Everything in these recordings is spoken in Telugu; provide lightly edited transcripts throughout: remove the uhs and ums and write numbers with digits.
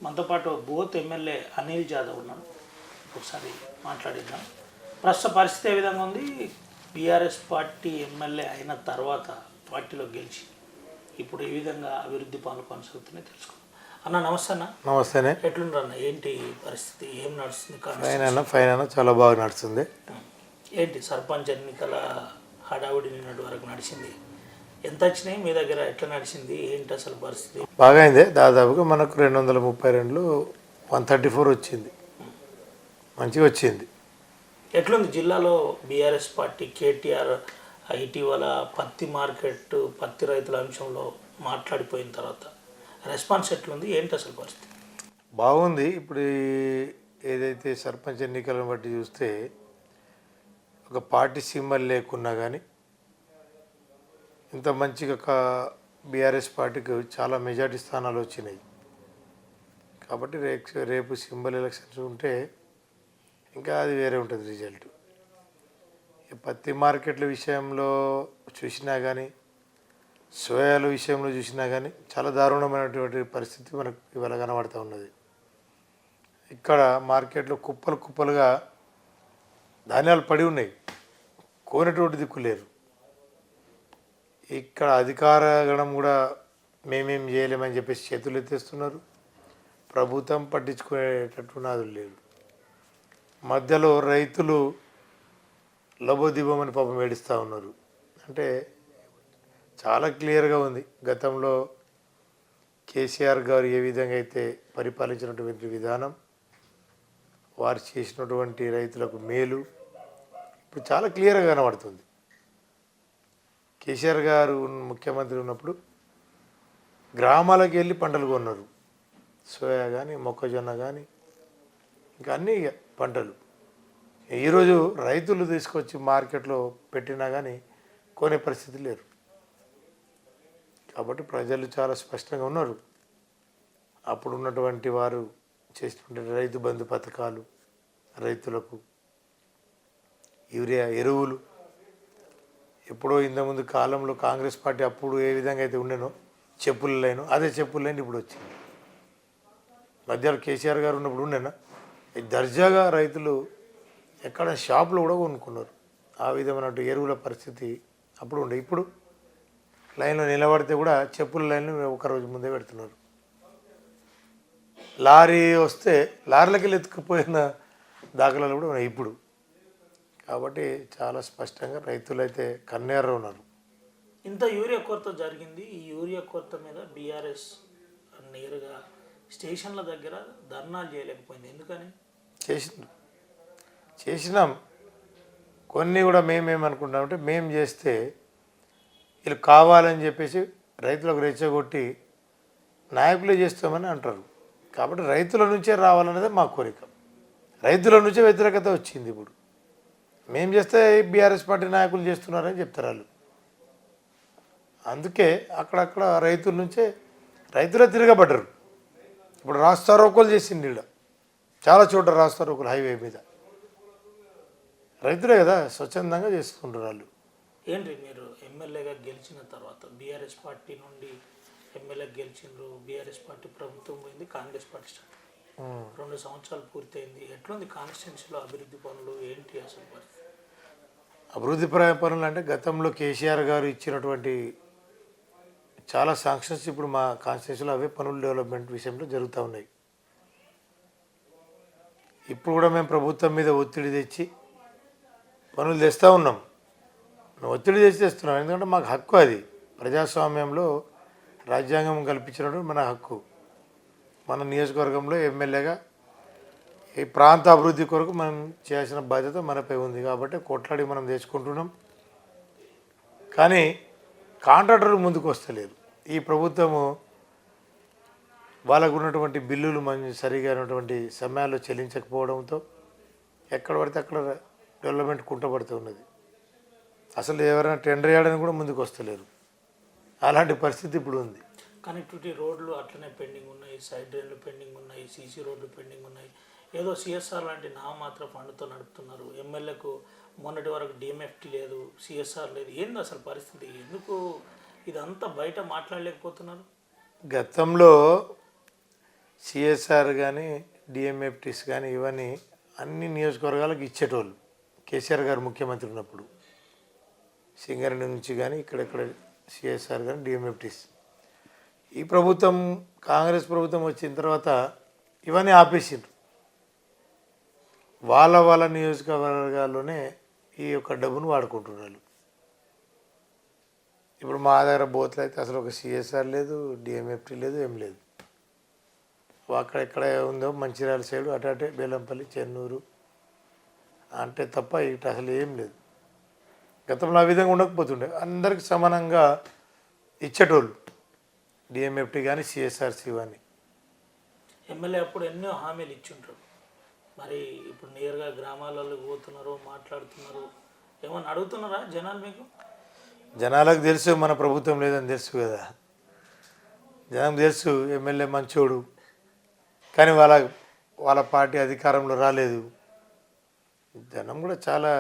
మనతో పాటు బోత్ ఎమ్మెల్యే అనిల్ జాదవ్ ఉన్నాడు. ఒకసారి మాట్లాడిద్దాం. ప్రస్తుత పరిస్థితి ఏ విధంగా ఉంది? బీఆర్ఎస్ పార్టీ ఎమ్మెల్యే అయిన తర్వాత పార్టీలో గెలిచి ఇప్పుడు ఏ విధంగా అభివృద్ధి పనులు కొనసాగుతున్నాయి తెలుసుకుందాం. అన్న నమస్తే. అన్న నమస్తేనే. ఎట్లుండ్రు అన్న? ఏంటి పరిస్థితి? ఏం నడుస్తుంది? ఫైన్ అన్న చాలా బాగా నడుస్తుంది. ఏంటి సర్పంచ్ ఎన్నికల హడావుడి నిన్నటి వరకు నడిచింది, ఎంత వచ్చినాయి మీ దగ్గర? ఎట్లా నడిచింది? ఏంటి అసలు పరిస్థితి? బాగా అయింది. దాదాపుగా మనకు 232 134 వచ్చింది. మంచిగా వచ్చింది. ఎట్లుంది జిల్లాలో బీఆర్ఎస్ పార్టీ? కేటీఆర్ ఇటీవల పత్తి మార్కెట్, పత్తి రైతుల అంశంలో మాట్లాడిపోయిన తర్వాత రెస్పాన్స్ ఎట్లుంది? ఏంటి అసలు పరిస్థితి? బాగుంది. ఇప్పుడు ఏదైతే సర్పంచ్ ఎన్నికలను బట్టి చూస్తే ఒక పార్టీ సింబల్ లేకున్నా కానీ ఇంత మంచిగా బీఆర్ఎస్ పార్టీకి చాలా మెజార్టీ స్థానాలు వచ్చినాయి. కాబట్టి రేపు సింబల్ ఎలక్షన్స్ ఉంటే ఇంకా అది వేరే ఉంటుంది రిజల్ట్. పత్తి మార్కెట్ల విషయంలో చూసినా కానీ, సోయాల విషయంలో చూసినా కానీ చాలా దారుణమైనటువంటి పరిస్థితి మనకు ఇవాళ కనబడుతూ ఉన్నది. ఇక్కడ మార్కెట్లో కుప్పలు కుప్పలుగా ధాన్యాలు పడి ఉన్నాయి, కోనటువంటి దిక్కు లేరు. ఇక్కడ అధికార గణం కూడా మేమేం చేయలేమని చెప్పేసి చేతులు ఎత్తేస్తున్నారు. ప్రభుత్వం పట్టించుకునేటట్టు నాదులు లేరు. మధ్యలో రైతులు లబోదిబోమని పాపం ఏడుస్తూ ఉన్నారు. అంటే చాలా క్లియర్గా ఉంది. గతంలో కేసీఆర్ గారు ఏ విధంగా అయితే పరిపాలించినటువంటి విధానం, వారు చేసినటువంటి రైతులకు మేలు ఇప్పుడు చాలా క్లియర్గా కనబడుతుంది. కేసీఆర్ గారు ముఖ్యమంత్రి ఉన్నప్పుడు గ్రామాలకు వెళ్ళి పంటలు కొన్నారు. సోయా కానీ, మొక్కజొన్న కానీ, ఇంకా అన్నీ పంటలు. ఈరోజు రైతులు తీసుకొచ్చి మార్కెట్లో పెట్టినా కానీ కొనే పరిస్థితి లేరు. కాబట్టి ప్రజలు చాలా స్పష్టంగా ఉన్నారు. అప్పుడు ఉన్నటువంటి వారు చేసినటువంటి రైతు బంధు పథకాలు, రైతులకు యూరియా ఎరువులు, ఎప్పుడో ఇంతకుముందు కాలంలో కాంగ్రెస్ పార్టీ అప్పుడు ఏ విధంగా అయితే ఉండేనో చెప్పుల లైను, అదే చెప్పుల లైన్ ఇప్పుడు వచ్చింది. మధ్యలో కేసీఆర్ గారు ఉన్నప్పుడు ఉండేనా దర్జాగా రైతులు ఎక్కడ షాపులో కూడా కొనుక్కున్నారు. ఆ విధమైన ఎరువుల పరిస్థితి అప్పుడు ఉండే. ఇప్పుడు లైన్లో నిలబడితే కూడా చెప్పుల లైన్లు ఒకరోజు ముందే పెడుతున్నారు. లారీ వస్తే లారీలకి వెళ్ళి ఎత్తుకుపోయిన దాఖలాలు కూడా ఉన్నాయి ఇప్పుడు. కాబట్టి చాలా స్పష్టంగా రైతులు అయితే కన్నెర్ర ఉన్నారు. ఇంత యూరియా కొరత జరిగింది. ఈ యూరియా కొరత మీద బీఆర్ఎస్ నేరుగా స్టేషన్ల దగ్గర ధర్నాలు చేయలేకపోయింది. ఎందుకని? చేసినాం. కొన్ని కూడా మేమేమనుకుంటామంటే మేము చేస్తే వీళ్ళు కావాలని చెప్పేసి రైతులకు రెచ్చగొట్టి నాయకులే చేస్తామని అంటారు. కాబట్టి రైతుల నుంచే రావాలనేది మా కోరిక. రైతుల నుంచే వ్యతిరేకత వచ్చింది. ఇప్పుడు మేము చేస్తే బీఆర్ఎస్ పార్టీ నాయకులు చేస్తున్నారని చెప్తారు వాళ్ళు. అందుకే అక్కడక్కడ రైతుల నుంచే రైతులే తిరగబడ్డరు. ఇప్పుడు రాస్తారోకోలు చేసింది ఈడ చాలా చోట్ల. రాస్తారోకోలు హైవే మీద రైతులే కదా స్వచ్ఛందంగా చేసుకుంటారు వాళ్ళు. ఏంటి మీరు ఎమ్మెల్యేగా గెలిచిన తర్వాత బీఆర్ఎస్ పార్టీ నుండి ఎమ్మెల్యే గెలిచిండ్రు, బీఆర్ఎస్ పార్టీ ప్రభుత్వం పోయింది, కాంగ్రెస్ పార్టీ స్టార్ట్ 2 సంవత్సరాలు పూర్తయింది. ఎట్లుంది కాన్స్టిట్యున్సీలో అభివృద్ధి పనులు? ఏంటి అసలు పరిస్థితి? అభివృద్ధి పనులు అంటే గతంలో కేసీఆర్ గారు ఇచ్చినటువంటి చాలా శాంక్షన్స్ ఇప్పుడు మా కాన్స్టిట్యున్సీలో అవే పనులు డెవలప్మెంట్ విషయంలో జరుగుతూ ఉన్నాయి. ఇప్పుడు కూడా మేము ప్రభుత్వం మీద ఒత్తిడి తెచ్చి పనులు తెస్తూ ఉన్నాం. ఒత్తిడి తెచ్చి తెస్తున్నాం. ఎందుకంటే మాకు హక్కు. అది ప్రజాస్వామ్యంలో రాజ్యాంగం కల్పించినటువంటి మన హక్కు. మన నియోజకవర్గంలో ఎమ్మెల్యేగా ఈ ప్రాంత అభివృద్ధి కొరకు మనం చేయాల్సిన బాధ్యత మనపై ఉంది. కాబట్టి కొట్లాడి మనం తెచ్చుకుంటున్నాం. కానీ కాంట్రాక్టర్లు ముందుకు వస్తలేరు. ఈ ప్రభుత్వము వాళ్ళకు ఉన్నటువంటి బిల్లులు సరిగా ఉన్నటువంటి సమయాల్లో చెల్లించకపోవడంతో ఎక్కడ పడితే అక్కడ డెవలప్మెంట్ కుంటపడుతూ ఉన్నది. అసలు ఎవరైనా టెండర్ వేయడానికి కూడా ముందుకు వస్తలేరు. అలాంటి పరిస్థితి ఇప్పుడు ఉంది. కనెక్టివిటీ రోడ్లు అట్లనే పెండింగ్ ఉన్నాయి, సైడ్ డ్రైన్లు పెండింగ్ ఉన్నాయి, సీసీ రోడ్లు పెండింగ్ ఉన్నాయి. ఏదో సిఎస్ఆర్ లాంటి నామమాత్ర ఫండ్తో నడుపుతున్నారు. ఎమ్మెల్యేకు మొన్నటి వరకు డిఎంఎఫ్టీ లేదు, సిఎస్ఆర్ లేదు. ఏంది అసలు పరిస్థితి? ఎందుకు ఇదంతా బయట మాట్లాడలేకపోతున్నారు? గతంలో సిఎస్ఆర్ కానీ డిఎంఎఫ్టీస్ కానీ ఇవన్నీ అన్ని నియోజకవర్గాలకు ఇచ్చేటోళ్ళు కేసీఆర్ గారు ముఖ్యమంత్రి ఉన్నప్పుడు. సింగరేణి నుంచి కానీ ఇక్కడెక్కడ సిఎస్ఆర్ కానీ డిఎంఎఫ్టీస్. ఈ ప్రభుత్వం కాంగ్రెస్ ప్రభుత్వం వచ్చిన తర్వాత ఇవన్నీ ఆపేసిండ్రు. వాళ్ళ నియోజకవర్గాల్లోనే ఈ యొక్క డబ్బును వాడుకుంటున్నారు. ఇప్పుడు మా దగ్గర బోత్లు అయితే అసలు ఒక సిఎస్ఆర్ లేదు, డిఎంఎఫ్టీ లేదు, ఏం లేదు. అక్కడెక్కడ ఉందో మంచిర్యాల సైడు అటే బేలంపల్లి, చెన్నూరు అంటే తప్ప ఇటు అసలు ఏం లేదు. గతంలో ఆ విధంగా ఉండకపోతుండే, అందరికి సమానంగా ఇచ్చేటోళ్ళు డిఎంఎఫ్టీ కానీ సిఎస్ఆర్సి కానీ. ఎమ్మెల్యే అప్పుడు ఎన్నో హామీలు ఇచ్చుంటారు. మరి ఇప్పుడు నేరుగా గ్రామాలలో పోతున్నారు, మాట్లాడుతున్నారు, ఏమన్నా అడుగుతున్నారా జనాలు? మీకు జనాలకు తెలుసు మన ప్రభుత్వం లేదని తెలుసు కదా, జనం తెలుసు ఎమ్మెల్యే మంచోడు, కానీ వాళ్ళ పార్టీ అధికారంలో రాలేదు. జనం కూడా చాలా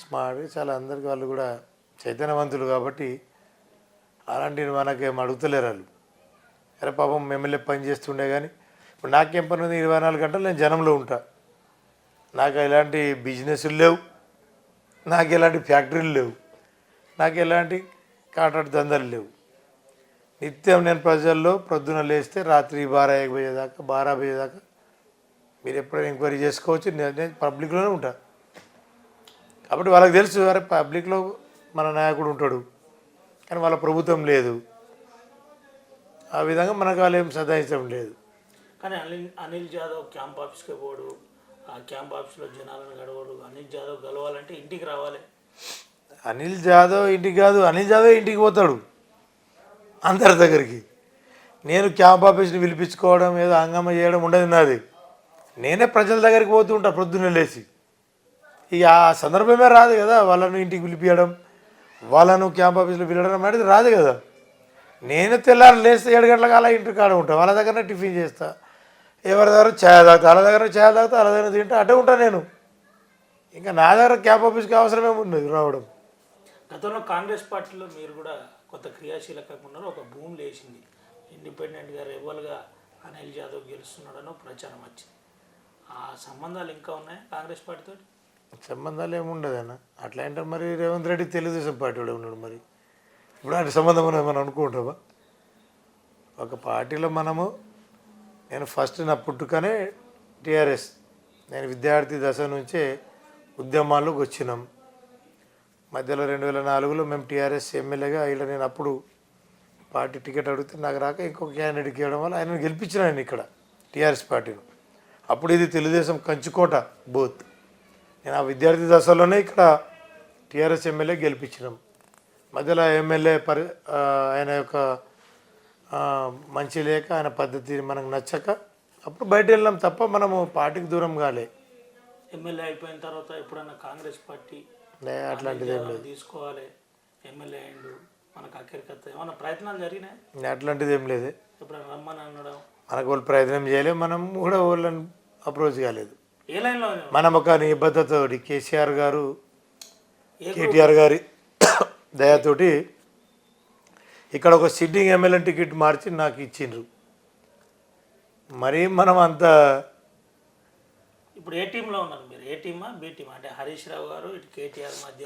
స్మార్ట్, చాలా అందరికి వాళ్ళు కూడా చైతన్యవంతులు కాబట్టి అలాంటివి మనకేం అడుగుతలేరు వాళ్ళు. అరే పాపం ఎమ్మెల్యే పని చేస్తుండే, కానీ ఇప్పుడు నాకేం పని ఉంది, 24 గంటలు నేను జనంలో ఉంటా. నాకు ఎలాంటి బిజినెస్లు లేవు, నాకు ఎలాంటి ఫ్యాక్టరీలు లేవు, నాకు ఎలాంటి కాంట్రాక్ట్ దందాలు లేవు. నిత్యం నేను ప్రజల్లో ప్రొద్దున లేస్తే రాత్రి 12 బజేదాకా 12 బజేదాకా మీరు ఎప్పుడైనా ఎంక్వైరీ చేసుకోవచ్చు. నేను పబ్లిక్లోనే ఉంటా కాబట్టి వాళ్ళకి తెలుసు, అరే పబ్లిక్లో మన నాయకుడు ఉంటాడు, కానీ వాళ్ళ ప్రభుత్వం లేదు. ఆ విధంగా మనకు వాళ్ళు ఏం సదాయించడం లేదు. కానీ అనిల్ జాదవ్ క్యాంప్ ఆఫీస్కి పోడు, ఆ క్యాంప్ ఆఫీస్లో జనాలను గడవడు. అనిల్ జాదవ్ గెలవాలంటే ఇంటికి రావాలి. అనిల్ జాదవ్ ఇంటికి కాదు, అనిల్ జాదవ్ ఇంటికి పోతాడు అందరి దగ్గరికి. నేను క్యాంప్ ఆఫీస్ని పిలిపించుకోవడం, ఏదో హంగామా చేయడం ఉండదు నాది. నేనే ప్రజల దగ్గరికి పోతూ ఉంటా ప్రొద్దున్నే లేచి. ఇక ఆ సందర్భమే రాదు కదా వాళ్ళను ఇంటికి పిలిపించడం, వాళ్ళను క్యాంప్ ఆఫీస్లో పిలవడం అనేది రాదు కదా. నేను తెల్లారి లేస్తే 7 గంటలకు అలా ఇంటి కాడ ఉంటా, వాళ్ళ దగ్గర టిఫిన్ చేస్తా, ఎవరి దగ్గర ఛాయ్ తాగుతా, వాళ్ళ దగ్గర ఛాయ్ తాగుతా, వాళ్ళ దగ్గర తింటా, అటే ఉంటా నేను. ఇంకా నా దగ్గర క్యాంప్ ఆఫీస్కి అవసరమే ఉన్నది రావడం. గతంలో కాంగ్రెస్ పార్టీలో మీరు కూడా కొంత క్రియాశీలకంగా ఉన్నారు. ఒక భూమి లేచింది, ఇండిపెండెంట్గా రెబల్గా అనిల్ జాదవ్ గెలుస్తున్నాడనో ప్రచారం వచ్చింది. ఆ సంబంధాలు ఇంకా ఉన్నాయి కాంగ్రెస్ పార్టీతో? సంబంధాలు ఏముండదు అన్న. అట్లా అంటే మరి రేవంత్ రెడ్డి తెలుగుదేశం పార్టీ వాడు ఉన్నాడు, మరి ఇప్పుడు అంటే సంబంధం ఉన్నది మనం అనుకుంటామా? ఒక పార్టీలో నేను ఫస్ట్ నా పుట్టుకనే టీఆర్ఎస్. నేను విద్యార్థి దశ నుంచే ఉద్యమాల్లోకి వచ్చినాం. మధ్యలో 2004లో మేము టీఆర్ఎస్ ఎమ్మెల్యేగా ఇలా నేను అప్పుడు పార్టీ టికెట్ అడిగితే నాకు రాక ఇంకొక క్యాండిడేట్కి ఇవ్వడం వల్ల ఆయనను గెలిపించిన నేను ఇక్కడ టీఆర్ఎస్ పార్టీను. అప్పుడు ఇది తెలుగుదేశం కంచుకోట బోత్. నేను ఆ విద్యార్థి దశలోనే ఇక్కడ టీఆర్ఎస్ ఎమ్మెల్యే గెలిపించినాం. మధ్యలో ఎమ్మెల్యే ఆయన యొక్క మంచి లేక ఆయన పద్ధతి మనకు నచ్చక అప్పుడు బయట వెళ్ళాం తప్ప మనము పార్టీకి దూరం కాలే. ఎమ్మెల్యే అయిపోయిన తర్వాత ఎప్పుడన్నా కాంగ్రెస్ పార్టీ అట్లాంటిది ఏం లేదు, తీసుకోవాలి ఎమ్మెల్యే అయిండు మనకు అక్కడికత్తా ఏమన్నా ప్రయత్నాలు జరిగినాయి? అట్లాంటిది ఏం లేదు. ఎప్పుడన్నా రమ్మని అనడం మనకు వాళ్ళు ప్రయత్నం చేయలేదు, మనం కూడా వాళ్ళని అప్రోచ్ కాలేదు. ఏ లైన్లో మనం ఒక నిబద్ధతతో కేసీఆర్ గారు కేటీఆర్ గారి దయతోటి ఇక్కడ ఒక సిట్టింగ్ ఎమ్మెల్యే టికెట్ మార్చి నాకు ఇచ్చిండ్రు. మరి మనం అంతా ఇప్పుడు ఏ టీంలో ఉన్నారు మీరు? ఏ టీమా బి టీమా? అంటే హరీష్ రావు గారు ఇటు కేటీఆర్ మధ్య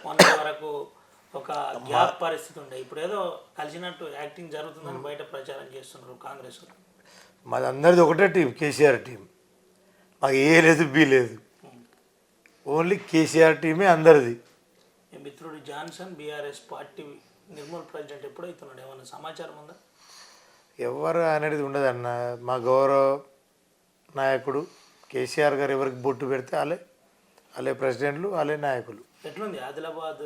మొన్న వరకు ఒక గ్యాప్ పరిస్థితి ఉండే, ఇప్పుడు ఏదో కలిసినట్టు యాక్టింగ్ జరుగుతుందని బయట ప్రచారం చేస్తున్నారు కాంగ్రెస్. మాది అందరిది ఒకటే టీం, కేసీఆర్ టీం. మాకు ఏ లేదు బి లేదు, ఓన్లీ కేసీఆర్ టీమే అందరిది. మీ మిత్రుడు Johnson BRS party Nirmal president ఎప్పుడైతున్నాడు, ఏమన్నా సమాచారం ఉందా? ఎవరు అనేది ఉండదన్న. మా గౌరవ నాయకుడు కేసీఆర్ గారు ఎవరికి బొట్టు పెడితే వాళ్ళే ప్రెసిడెంట్లు, వాళ్ళే నాయకులు. ఎట్లుంది ఆదిలాబాద్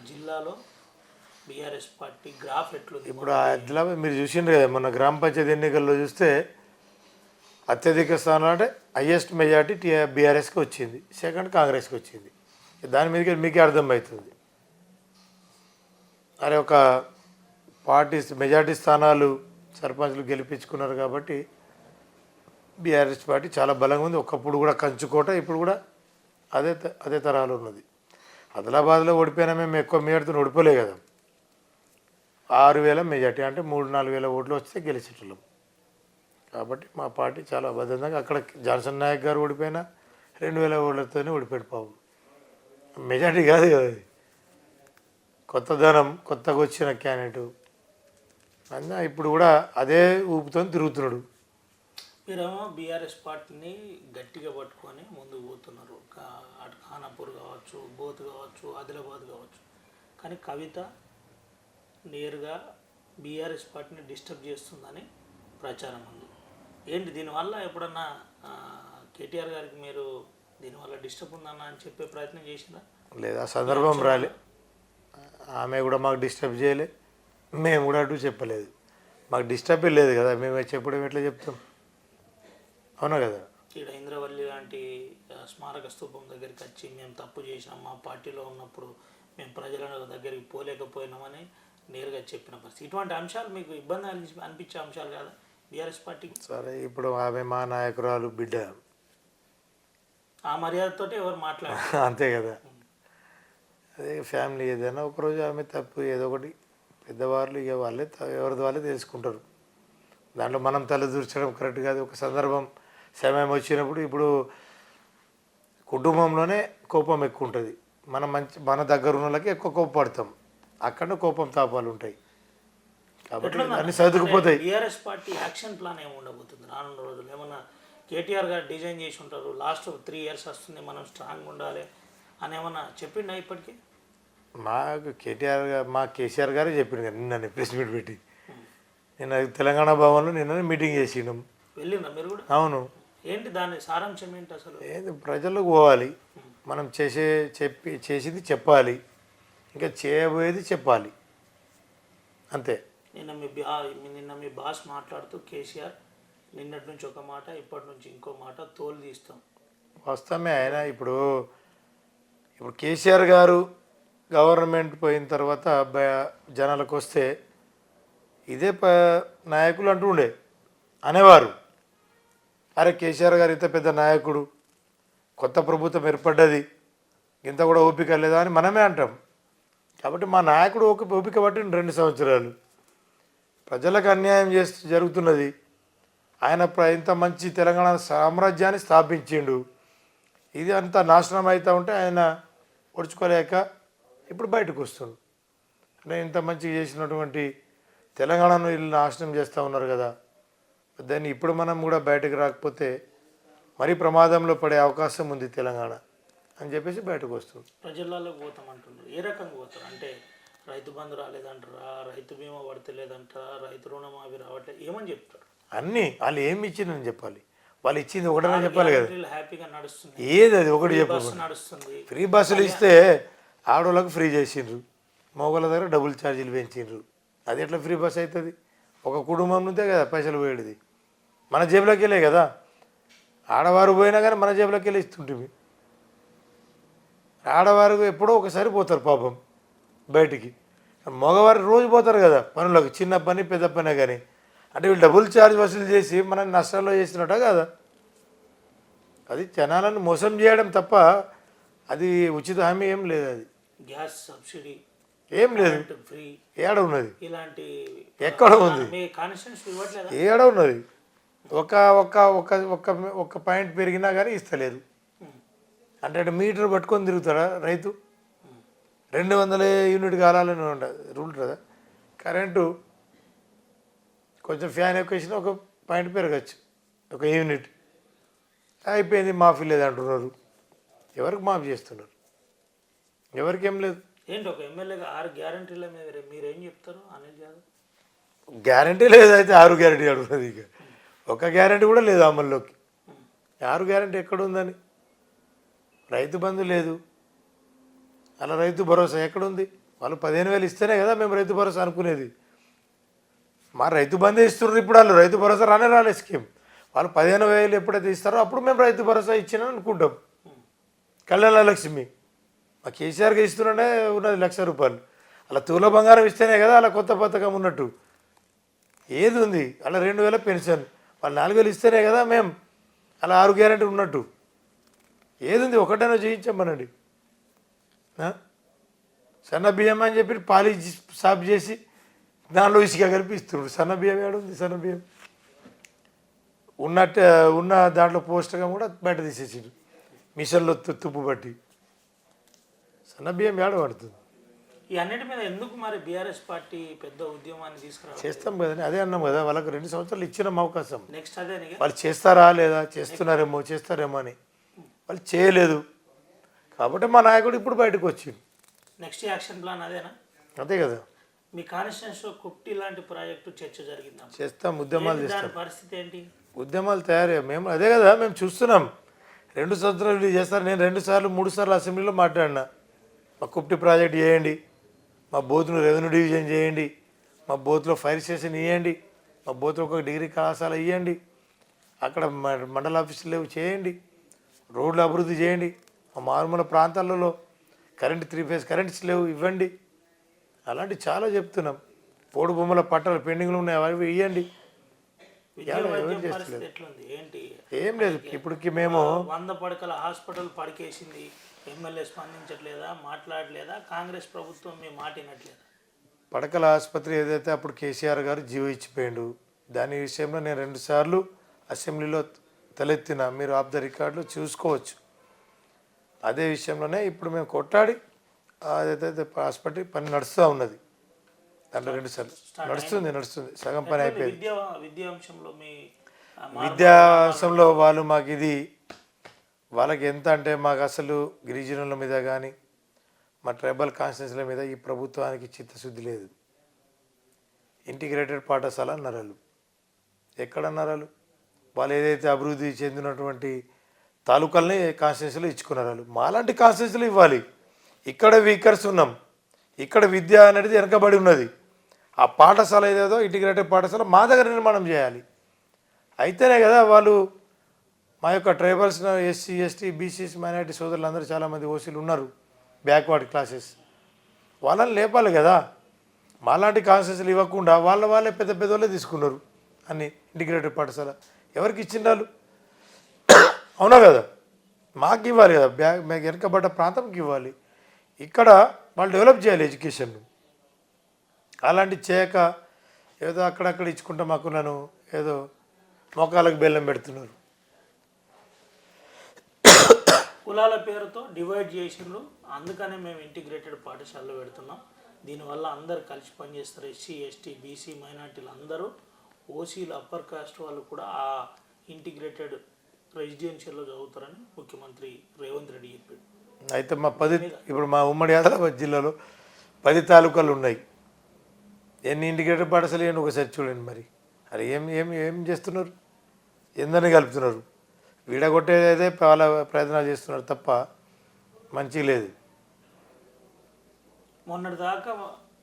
జిల్లాలో బీఆర్ఎస్ పార్టీ గ్రాఫ్ ఎట్లుంది? ఇప్పుడు ఆదిలాబాద్ మీరు చూసిండ్రు కదా, మొన్న గ్రామ పంచాయతీ ఎన్నికల్లో చూస్తే అత్యధిక స్థానాలు అంటే హయ్యెస్ట్ మెజార్టీ బీఆర్ఎస్కి వచ్చింది, సెకండ్ కాంగ్రెస్కి వచ్చింది. దాని మీదకి మీకే అర్థమవుతుంది. అరే ఒక పార్టీ మెజార్టీ స్థానాలు సర్పంచ్లు గెలిపించుకున్నారు కాబట్టి బీఆర్ఎస్ పార్టీ చాలా బలంగా ఉంది. ఒకప్పుడు కూడా కంచుకోట, ఇప్పుడు కూడా అదే తరాలు ఉన్నది. ఆదిలాబాద్లో ఓడిపోయినా మేము ఎక్కువ మేడతో ఓడిపోలే కదా, 6,000 మెజార్టీ అంటే 3-4 వేల ఓట్లు వస్తే గెలిచేటోళ్ళం. కాబట్టి మా పార్టీ చాలా అబద్ధంగా అక్కడ జాన్సన్ నాయక్ గారు ఓడిపోయినా 2000 ఓట్లతోనే ఓడిపోయాడు పాపం. మెజార్టీ కాదు కదా అది, కొత్తదనం, కొత్తగా వచ్చిన క్యాండిడేటు అన్న ఇప్పుడు కూడా అదే ఊపుతో తిరుగుతున్నాడు. మీరేమో బీఆర్ఎస్ పార్టీని గట్టిగా పట్టుకొని ముందుకు పోతున్నారు. అటు ఖానాపూర్ కావచ్చు, బోత్ కావచ్చు, ఆదిలాబాద్ కావచ్చు. కానీ కవిత నేరుగా బీఆర్ఎస్ పార్టీని డిస్టర్బ్ చేస్తుందని ప్రచారం ఉంది. ఏంటి దీనివల్ల ఎప్పుడన్నా కేటీఆర్ గారికి మీరు దీనివల్ల డిస్టర్బ్ ఉందన్న అని చెప్పే ప్రయత్నం చేసిందా? లేదా సందర్భం రాలే, ఆమె కూడా మాకు డిస్టర్బ్ చేయలే, మేము కూడా అటు చెప్పలేదు. మాకు డిస్టర్బే లేదు కదా, మేము చెప్పడం ఎట్లా చెప్తాం? అవునా కదా. ఇక్కడ ఇంద్రవల్లి లాంటి స్మారక స్తూపం దగ్గరికి వచ్చి మేము తప్పు చేసినాం, మా పార్టీలో ఉన్నప్పుడు మేము ప్రజల దగ్గరికి పోలేకపోయినామని నేరుగా చెప్పిన పరిస్థితి. ఇటువంటి అంశాలు మీకు ఇబ్బంది అనిపించే అంశాలు కాదా బీఆర్ఎస్ పార్టీకి? సరే, ఇప్పుడు ఆమె మా నాయకురాలు బిడ్డ, ఆ మర్యాదతోటి ఎవరు మాట్లాడారు అంతే కదా. అదే ఫ్యామిలీ ఏదైనా ఒకరోజు ఆమె తప్పు ఏదో ఒకటి పెద్దవాళ్ళు ఇక వాళ్ళే ఎవరిది వాళ్ళే తెలుసుకుంటారు. దాంట్లో మనం తలదూర్చడం కరెక్ట్ కాదు. ఒక సందర్భం సమయం వచ్చినప్పుడు ఇప్పుడు కుటుంబంలోనే కోపం ఎక్కువ ఉంటుంది. మన దగ్గర ఉన్న వాళ్ళకి ఎక్కువ కోపపడతాం, అక్కడ కోపం తాపాలు ఉంటాయి కాబట్టి అన్ని సర్దుకుపోతాయి. బీఆర్ఎస్ పార్టీ యాక్షన్ ప్లాన్ ఏమి ఉండబోతుంది రానున్న రోజులు? ఏమన్నా కేటీఆర్ గారు డిజైన్ చేసి ఉంటారు, లాస్ట్ 3 years వస్తుంది, మనం స్ట్రాంగ్ ఉండాలి అని ఏమన్నా చెప్పిండా ఇప్పటికీ? మాకు కేసీఆర్ గారే చెప్పిండు కదా నిన్న ప్రెస్ మీట్ పెట్టి. నిన్న తెలంగాణ భవన్లో నిన్న మీటింగ్ చేసినాం. వెళ్ళిందా మీరు కూడా? అవును. ఏంటి దాని సారాంశం ఏంటి అసలు? ఏంది, ప్రజలకు పోవాలి, మనం చేసింది చెప్పాలి, ఇంకా చేయబోయేది చెప్పాలి, అంతే. నిన్న మీ బాస్ మాట్లాడుతూ కేసీఆర్ నిన్నటి నుంచి ఒక మాట, ఇప్పటి నుంచి ఇంకో మాట తోలు తీస్తాం. వాస్తవమే. ఆయన ఇప్పుడు కేసీఆర్ గారు గవర్నమెంట్ పోయిన తర్వాత జనాలకు వస్తే ఇదే నాయకులు అంటుండే అనేవారు, అరే కేసీఆర్ గారు ఇంత పెద్ద నాయకుడు, కొత్త ప్రభుత్వం ఏర్పడ్డది, ఇంత కూడా ఓపిక లేదా అని మనమే అంటాం. కాబట్టి మా నాయకుడు ఓపిక పట్టిన 2 సంవత్సరాలు ప్రజలకు అన్యాయం జరుగుతున్నది. ఆయన ఇంత మంచి తెలంగాణ సామ్రాజ్యాన్ని స్థాపించిండు, ఇది అంతా నాశనం అవుతూ ఉంటే ఆయన ఓడ్చుకోలేక ఇప్పుడు బయటకు వస్తుంది. అంటే ఇంత మంచిగా చేసినటువంటి తెలంగాణను వీళ్ళు నాశనం చేస్తూ ఉన్నారు కదా, దాన్ని ఇప్పుడు మనం కూడా బయటకు రాకపోతే మరీ ప్రమాదంలో పడే అవకాశం ఉంది తెలంగాణ అని చెప్పేసి బయటకు వస్తుంది. ప్రజల్లోకి పోతామంటున్నారు. ఏ రకంగా పోతారు అంటే రైతు బంధు రాలేదంటారా, రైతు బీమా పడతలేదంటారా, రైతు రుణమాఫీ రావట్లేదు, ఏమని చెప్తారు? అన్నీ వాళ్ళు ఏమి ఇచ్చిందని చెప్పాలి, వాళ్ళు ఇచ్చింది ఒకటనే చెప్పాలి కదా. హ్యాపీగా నడుస్తుంది, ఏది అది ఒకటి చెప్పాలి. నడుస్తుంది. ఫ్రీ బస్సులు ఇస్తే ఆడవాళ్ళకు ఫ్రీ చేసిండ్రు, మగవాళ్ళ దగ్గర డబుల్ ఛార్జీలు పెంచిండ్రు. అది ఎట్లా ఫ్రీ బస్ అవుతుంది? ఒక కుటుంబం నుంచే కదా పైసలు పోయేది, మన జేబులోకి వెళ్ళే కదా. ఆడవారు పోయినా కానీ మన జేబులోకి వెళ్ళి ఇస్తుంటుంది. ఆడవారు ఎప్పుడో ఒకసారి పోతారు పాపం బయటికి, మగవారు రోజు పోతారు కదా పనులకు, చిన్న పని పెద్ద పనే. కానీ అంటే వీళ్ళు డబుల్ ఛార్జ్ వసూలు చేసి మనల్ని నష్టాల్లో చేసినట్ట కదా. అది జనాలను మోసం చేయడం తప్ప అది ఉచిత హామీ ఏం లేదు. అది గ్యాస్ సబ్సిడీ ఏం లేదు, ఫ్రీ ఏడ ఉన్నది? ఇలాంటి ఎక్కడ ఉంది? ఏడ ఉన్నది? ఒక ఒక ఒక ఒక పాయింట్ పెరిగినా కానీ ఇస్తలేదు. అంటే మీటర్ పట్టుకొని తిరుగుతాడా రైతు? 200 యూనిట్ కాలాలని రూల్ కదా. కరెంటు కొంచెం ఫ్యాన్ ఎక్కువ వేసినా ఒక పాయింట్ పెరగచ్చు, ఒక యూనిట్. అయిపోయింది, మాఫీ లేదంటున్నారు. ఎవరికి మాఫీ చేస్తున్నారు? ఎవరికి ఏం లేదు. ఏంటి ఒక ఎమ్మెల్యేగా 6 గ్యారంటీల మీద మీరేం చెప్తారు అనిల్ యాదవ్? గ్యారంటీ లేదు, అయితే 6 గ్యారంటీ అడుగుతుంది. ఇక ఒక గ్యారంటీ కూడా లేదు అమల్లోకి. 6 గ్యారంటీ ఎక్కడుందని? రైతు బంధు లేదు, అలా రైతు భరోసా ఎక్కడుంది? వాళ్ళు 15,000 ఇస్తేనే కదా మేము రైతు భరోసా అనుకునేది. మా రైతు బంధు ఇస్తున్నారు, ఇప్పుడు వాళ్ళు రైతు భరోసా రాలే స్కీమ్. వాళ్ళు 15,000 ఎప్పుడైతే ఇస్తారో అప్పుడు మేము రైతు భరోసా ఇచ్చినా అనుకుంటాం. కళ్యాణ లక్ష్మి మా కేసీఆర్కి ఇస్తున్నానే ఉన్నది 1,00,000 రూపాయలు. అలా తూల బంగారం ఇస్తేనే కదా అలా కొత్త పథకం ఉన్నట్టు. ఏది ఉంది అలా 2,000 పెన్షన్, వాళ్ళు 4,000 ఇస్తేనే కదా మేము అలా 6 గ్యారెంటీ ఉన్నట్టు. ఏది ఉంది? ఒకటైనా చేయించమ్మనండి. సన్న బియ్యం అని చెప్పి పాలిష్ సాఫ్ చేసి దానిలో ఇసుక కలిపి ఇస్తున్నాడు. సన్న బియ్యం ఏడుంది? సన్న బియ్యం ఉన్నట్టు ఉన్న దాంట్లో పోస్ట్గా కూడా బయట తీసేసిండు మిషన్లో తుప్పు పట్టి సన్న బియ్యం ఏడ పడుతుంది. ఈ అన్నిటి మీద ఎందుకు మరి బీఆర్ఎస్ పార్టీ పెద్ద ఉద్యమాన్ని తీసుకురావాలి? చేస్తాం కదండి, అదే అన్నాం కదా, వాళ్ళకి 2 సంవత్సరాలు ఇచ్చినాం అవకాశం. నెక్స్ట్ అదే వాళ్ళు చేస్తారా లేదా, చేస్తారేమో అని వాళ్ళు చేయలేదు కాబట్టి మా నాయకుడు ఇప్పుడు బయటకు వచ్చిండు. నెక్స్ట్ యాక్షన్ ప్లాన్ అదేనా? అంతే కదా. మీ కాన్స్టిట్యూన్సీలో కుట్టి లాంటి ప్రాజెక్టు చర్చ జరిగిందా? చేస్తాం, ఉద్యమాలు చేస్తాం. దాని పరిస్థితి ఏంటి? ఉద్యమాలు తయారయ్యాయి మేము, అదే కదా మేము చూస్తున్నాం. 2 సంవత్సరాలు ఇది చేస్తారు. నేను 2 సార్లు 3 సార్లు అసెంబ్లీలో మాట్లాడినా, మా కుప్టి ప్రాజెక్ట్ చేయండి, మా బూత్ను రెవెన్యూ డివిజన్ చేయండి, మా బూత్లో ఫైర్ స్టేషన్ ఇవ్వండి, మా బూత్లో ఒక డిగ్రీ కళాశాల ఇవ్వండి, అక్కడ మండల ఆఫీసులు లేవు చేయండి, రోడ్లు అభివృద్ధి చేయండి, మా మారుమూల ప్రాంతాలలో కరెంట్ 3 ఫేజ్ కరెంట్స్ లేవు ఇవ్వండి, అలాంటి చాలా చెప్తున్నాం. పోడు బొమ్మల పట్టాలు పెండింగ్లు ఉన్నాయి అవి ఇవ్వండి. ఏం లేదు ఇప్పటికి మేము 100 పడకల హాస్పిటల్ పడికేసింది, ఎమ్మెల్యే స్పందించట్లేదా, మాట్లాడలేదా? కాంగ్రెస్ ప్రభుత్వం మీ మాట వినట్లేదా? పడకల ఆసుపత్రి ఏదైతే అప్పుడు కేసీఆర్ గారు జీవో ఇచ్చిపోయాడు, దాని విషయంలో నేను 2 సార్లు అసెంబ్లీలో తలెత్తిన, మీరు ఆఫ్ ద రికార్డులు చూసుకోవచ్చు. అదే విషయంలోనే ఇప్పుడు మేము కొట్టాడి అదైతే హాస్పిటల్ పని నడుస్తూ ఉన్నది. దాంట్లో 2 సార్లు నడుస్తుంది, సగం పని అయిపోయింది. విద్యాసంలో వాళ్ళు మాకు ఇది వాళ్ళకి ఎంత అంటే మాకు అసలు గిరిజనుల మీద కానీ మా ట్రైబల్ కాన్స్టిట్యూన్సీల మీద ఈ ప్రభుత్వానికి చిత్తశుద్ధి లేదు. ఇంటిగ్రేటెడ్ పాఠశాల నరాలు ఎక్కడ నరాలు, వాళ్ళు ఏదైతే అభివృద్ధి చెందినటువంటి తాలూకాలని కాన్స్టిట్యూన్సీలో ఇచ్చుకున్నారు. మాలాంటి కాన్స్టిట్యూన్సీలు ఇవ్వాలి. ఇక్కడ వీకర్స్ ఉన్నాం, ఇక్కడ విద్య అనేది వెనకబడి ఉన్నది. ఆ పాఠశాల ఏదేదో ఇంటిగ్రేటెడ్ పాఠశాల మా దగ్గర నిర్మాణం చేయాలి. అయితేనే కదా వాళ్ళు మా యొక్క tribals, SC ST BCs minority సోదరులందరూ చాలామంది ఓసీలు ఉన్నారు, బ్యాక్వర్డ్ క్లాసెస్, వాళ్ళని లేపాలి కదా. మాలాంటి కాన్స్టిట్యూన్సీలు ఇవ్వకుండా వాళ్ళే పెద్ద వాళ్ళే తీసుకున్నారు అన్ని ఇంటిగ్రేటెడ్ పాఠశాల. ఎవరికి ఇచ్చిండాలు? అవునా కదా, మాకు ఇవ్వాలి కదా, మాకు వెనకబడ్డ ప్రాంతంకి ఇవ్వాలి. ఇక్కడ వాళ్ళు డెవలప్ చేయాలి ఎడ్యుకేషన్. అలాంటి చేయక ఏదో అక్కడక్కడ ఇచ్చుకుంటా మాకు నన్ను ఏదో మోకాలకు బెల్లం పెడుతున్నారు. కులాల పేరుతో డివైడ్ చేసిండ్రు, అందుకనే మేము ఇంటిగ్రేటెడ్ పాఠశాలలో పెడుతున్నాం. దీనివల్ల అందరు కలిసి పనిచేస్తారు. ఎస్సీ ఎస్టీ బీసీ మైనార్టీలు అందరూ, ఓసీలు అప్పర్ కాస్ట్ వాళ్ళు కూడా ఆ ఇంటిగ్రేటెడ్ రెసిడెన్షియల్లో చదువుతారని ముఖ్యమంత్రి రేవంత్ రెడ్డి చెప్పాడు. అయితే ఇప్పుడు మా ఉమ్మడి ఆదిలాబాద్ జిల్లాలో 10 తాలూకాలు ఉన్నాయి. ఎన్ని ఇంటిగ్రేటెడ్ పాఠశాలలు అని ఒకసారి చూడండి. మరి అది ఏం చేస్తున్నారు, ఎందరిని కలుపుతున్నారు, విడగొట్టేదైతే వాళ్ళ ప్రయత్నాలు చేస్తున్నారు తప్ప మంచి లేదు. మొన్నటి దాకా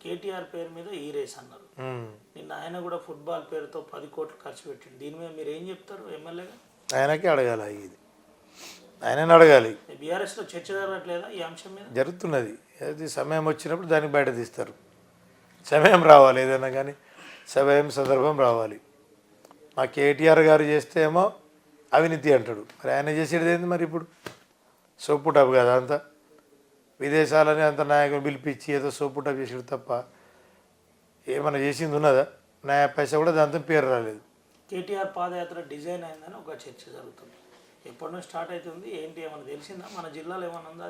కేటీఆర్ పేరు మీద ఈ రేస్ అన్నారు, నిన్న ఆయన కూడా ఫుట్బాల్ పేరుతో 10 కోట్లు ఖర్చు పెట్టింది. దీని మీద మీరు ఏం చెప్తారు ఎమ్మెల్యేగా? ఆయనకే అడగాలి, ఇది ఆయనని అడగాలి. బీఆర్ఎస్లో చర్చ జరగట్లేదా ఈ అంశం మీద? జరుగుతున్నది. అది సమయం వచ్చినప్పుడు దాన్ని బయట తీస్తారు. సమయం రావాలి, ఏదైనా కానీ సమయం సందర్భం రావాలి. మా కేటీఆర్ గారు చేస్తే ఏమో అవినీతి అంటాడు, మరి ఆయన చేసేది ఏంది? మరి ఇప్పుడు సోపు టప్ కదా అంతా, విదేశాలని అంత నాయకులు పిలిపించి ఏదో సోపు టప్ చేసాడు తప్ప ఏమైనా చేసింది ఉన్నదా? పైసా కూడా దాంతో పేరు రాలేదు. కేటీఆర్ పాదయాత్ర డిజైన్ అయిందని ఒక చర్చ జరుగుతుంది. ఎప్పటి నుంచి స్టార్ట్ అవుతుంది ఏంటి, ఏమైనా తెలిసిందా? మన జిల్లాలో ఏమైనా ఉందా?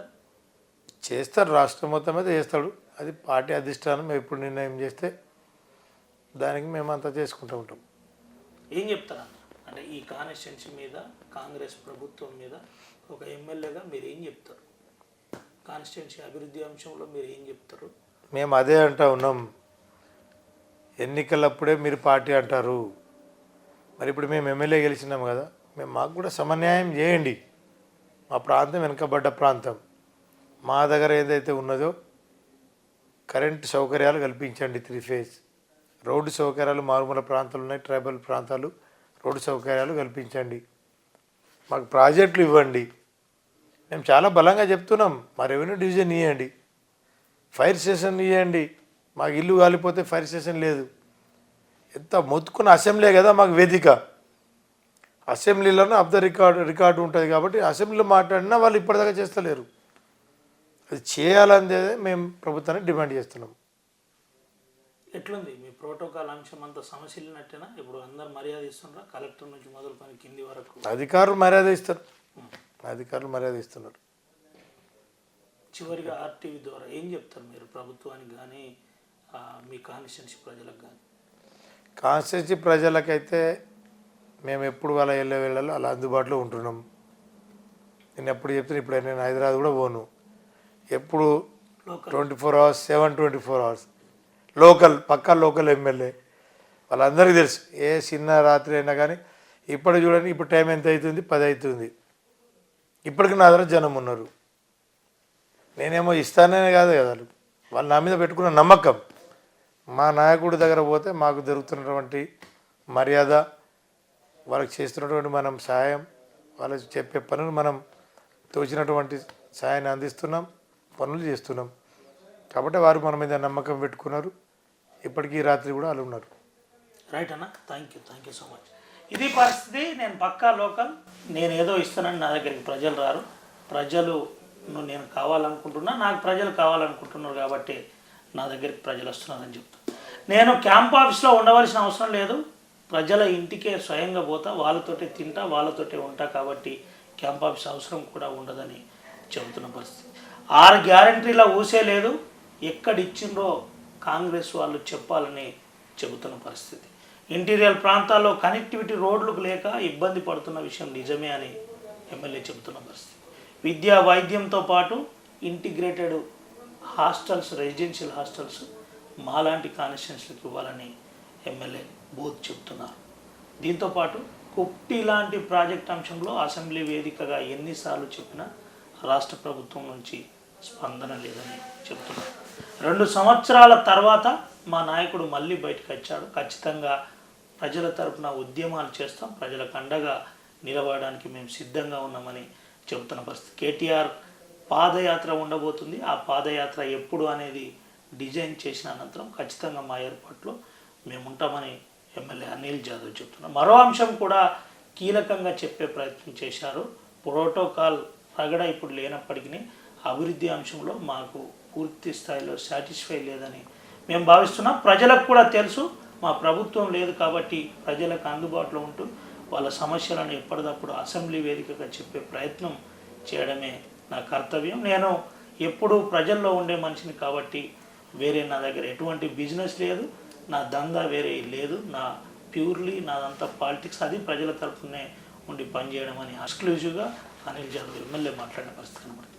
చేస్తారు, రాష్ట్రం మొత్తం మీద చేస్తాడు. అది పార్టీ అధిష్టానం ఎప్పుడు నిర్ణయం చేస్తే దానికి మేమంతా చేసుకుంటూ ఉంటాం. ఏం చెప్తారన్న, అంటే ఈ కాన్స్టిట్యున్సీ మీద, కాంగ్రెస్ ప్రభుత్వం మీద ఒక ఎమ్మెల్యేగా మీరు ఏం చెప్తారు? కాన్స్టిట్యున్సీ అభివృద్ధి అంశంలో మీరు ఏం చెప్తారు? మేము అదే అంటూ ఉన్నాం, ఎన్నికలప్పుడే మీరు పార్టీ అంటారు, మరి ఇప్పుడు మేము ఎమ్మెల్యే గెలిచినాం కదా, మాకు కూడా సమన్యాయం చేయండి. మా ప్రాంతం వెనుకబడ్డ ప్రాంతం, మా దగ్గర ఏదైతే ఉన్నదో కరెంటు సౌకర్యాలు కల్పించండి, 3 ఫేజ్ రోడ్డు సౌకర్యాలు, మారుమూల ప్రాంతాలు ఉన్నాయి, ట్రైబల్ ప్రాంతాలు, రోడ్డు సౌకర్యాలు కల్పించండి, మాకు ప్రాజెక్టులు ఇవ్వండి. మేము చాలా బలంగా చెప్తున్నాం, మా రెవెన్యూ డివిజన్ ఇవ్వండి, ఫైర్ స్టేషన్ ఇవ్వండి. మాకు ఇల్లు కాలిపోతే ఫైర్ స్టేషన్ లేదు. ఎంత మొత్తుకున్న అసెంబ్లీ కదా మాకు వేదిక, అసెంబ్లీలోనే ఆఫ్ ద రికార్డు ఉంటుంది కాబట్టి అసెంబ్లీలో మాట్లాడినా వాళ్ళు ఇప్పటిదాకా చేస్తలేరు. అది చేయాలనేదే మేము ప్రభుత్వాన్ని డిమాండ్ చేస్తున్నాం. ఎట్లుంది మీ ప్రోటోకాల్ అంశం అంతా సమస్యలున్నట్టేనా? ఇప్పుడు అందరు మర్యాద ఇస్తుండ్రా, కలెక్టర్ నుంచి మొదలుకొని కింది వరకు? అధికారులు మర్యాద ఇస్తారు, అధికారులు మర్యాద ఇస్తున్నారు. చివరిగా ఆర్టీవీ ద్వారా ఏం చెప్తారు మీరు ప్రభుత్వానికి కానీ మీ కాన్స్టిట్యున్సీ ప్రజలకు కానీ? కాన్స్టిట్యున్సీ ప్రజలకైతే మేము ఎప్పుడు వాళ్ళ వెళ్ళాలో అలా అందుబాటులో ఉంటున్నాం. నేను ఎప్పుడు చెప్తాను, ఇప్పుడు నేను హైదరాబాద్ కూడా పోను, ఎప్పుడు 24 hours 7/24 hours లోకల్, పక్కా లోకల్ ఎమ్మెల్యే. వాళ్ళందరికీ తెలుసు, ఏ చిన్న రాత్రి అయినా కానీ. ఇప్పుడు చూడండి, ఇప్పుడు టైం ఎంత అవుతుంది? 10 అవుతుంది. ఇప్పటికి నా దగ్గర జనం ఉన్నారు. నేనేమో ఇస్తానే కాదు కదా, వాళ్ళు నా మీద పెట్టుకున్న నమ్మకం. మా నాయకుడి దగ్గర పోతే మాకు జరుగుతున్నటువంటి మర్యాద, వాళ్ళకి చేస్తున్నటువంటి మనం సాయం, వాళ్ళకి చెప్పే పనులు మనం తోచినటువంటి సాయాన్ని అందిస్తున్నాం, పనులు చేస్తున్నాం. కాబట్టి వారు మన మీద నమ్మకం పెట్టుకున్నారు. ఇప్పటికీ రాత్రి కూడా వాళ్ళు ఉన్నారు. రైట్ అన్న, థ్యాంక్ యూ సో మచ్. ఇది పరిస్థితి. నేను పక్కా లోకల్, నేను ఏదో ఇస్తానని నా దగ్గరికి ప్రజలు రారు. ప్రజలు నేను కావాలనుకుంటున్నా, నాకు ప్రజలు కావాలనుకుంటున్నారు కాబట్టి నా దగ్గరికి ప్రజలు వస్తున్నారని చెప్తాను. నేను క్యాంప్ ఆఫీస్లో ఉండవలసిన అవసరం లేదు, ప్రజల ఇంటికే స్వయంగా పోతా, వాళ్ళతోటే తింటా, వాళ్ళతోటే ఉంటా. కాబట్టి క్యాంప్ ఆఫీస్ అవసరం కూడా ఉండదని చెబుతున్న పరిస్థితి. 6 గ్యారంటీల ఊసే లేదు, ఎక్కడిచ్చిండ్రో కాంగ్రెస్ వాళ్ళు చెప్పాలని చెబుతున్న పరిస్థితి. ఇంటీరియర్ ప్రాంతాల్లో కనెక్టివిటీ రోడ్లకు లేక ఇబ్బంది పడుతున్న విషయం నిజమే అని ఎమ్మెల్యే చెబుతున్న పరిస్థితి. విద్యా వైద్యంతో పాటు ఇంటిగ్రేటెడ్ హాస్టల్స్, రెసిడెన్షియల్ హాస్టల్స్ మాలాంటి కాన్స్టిట్యున్సీలకు ఇవ్వాలని ఎమ్మెల్యే బోత్ చెబుతున్నారు. దీంతోపాటు కుప్పి లాంటి ప్రాజెక్ట్ అంశంలో అసెంబ్లీ వేదికగా ఎన్నిసార్లు చెప్పినా రాష్ట్ర ప్రభుత్వం నుంచి స్పందన లేదని చెబుతున్నారు. 2 సంవత్సరాల తర్వాత మా నాయకుడు మళ్ళీ బయటకు వచ్చాడు. ఖచ్చితంగా ప్రజల తరపున ఉద్యమాలు చేస్తాం, ప్రజలకు అండగా నిలబడడానికి మేము సిద్ధంగా ఉన్నామని చెబుతున్న పరిస్థితి. కేటీఆర్ పాదయాత్ర ఉండబోతుంది. ఆ పాదయాత్ర ఎప్పుడు అనేది డిజైన్ చేసిన అనంతరం ఖచ్చితంగా మా ఏర్పాట్లో మేము ఉంటామని ఎమ్మెల్యే అనిల్ జాదవ్ చెప్తున్నారు. మరో అంశం కూడా కీలకంగా చెప్పే ప్రయత్నం చేశారు. ప్రోటోకాల్ రగడ ఇప్పుడు లేనప్పటికీ అభివృద్ధి అంశంలో మాకు పూర్తి స్థాయిలో సాటిస్ఫై లేదని మేము భావిస్తున్నాం. ప్రజలకు కూడా తెలుసు, మా ప్రభుత్వం లేదు కాబట్టి ప్రజలకు అందుబాటులో ఉంటూ వాళ్ళ సమస్యలను ఎప్పటికప్పుడు అసెంబ్లీ వేదికగా చెప్పే ప్రయత్నం చేయడమే నా కర్తవ్యం. నేను ఎప్పుడూ ప్రజల్లో ఉండే మనిషిని కాబట్టి వేరే నా దగ్గర ఎటువంటి బిజినెస్ లేదు, నా దందా వేరే లేదు, నా ప్యూర్లీ నాదంతా పాలిటిక్స్. అది ప్రజల తరఫునే ఉండి పనిచేయడం అని ఎక్స్క్లూజివ్గా అనిల్ జాదవ్ ఎమ్మెల్యే మాట్లాడిన పరిస్థితి కనబడుతుంది.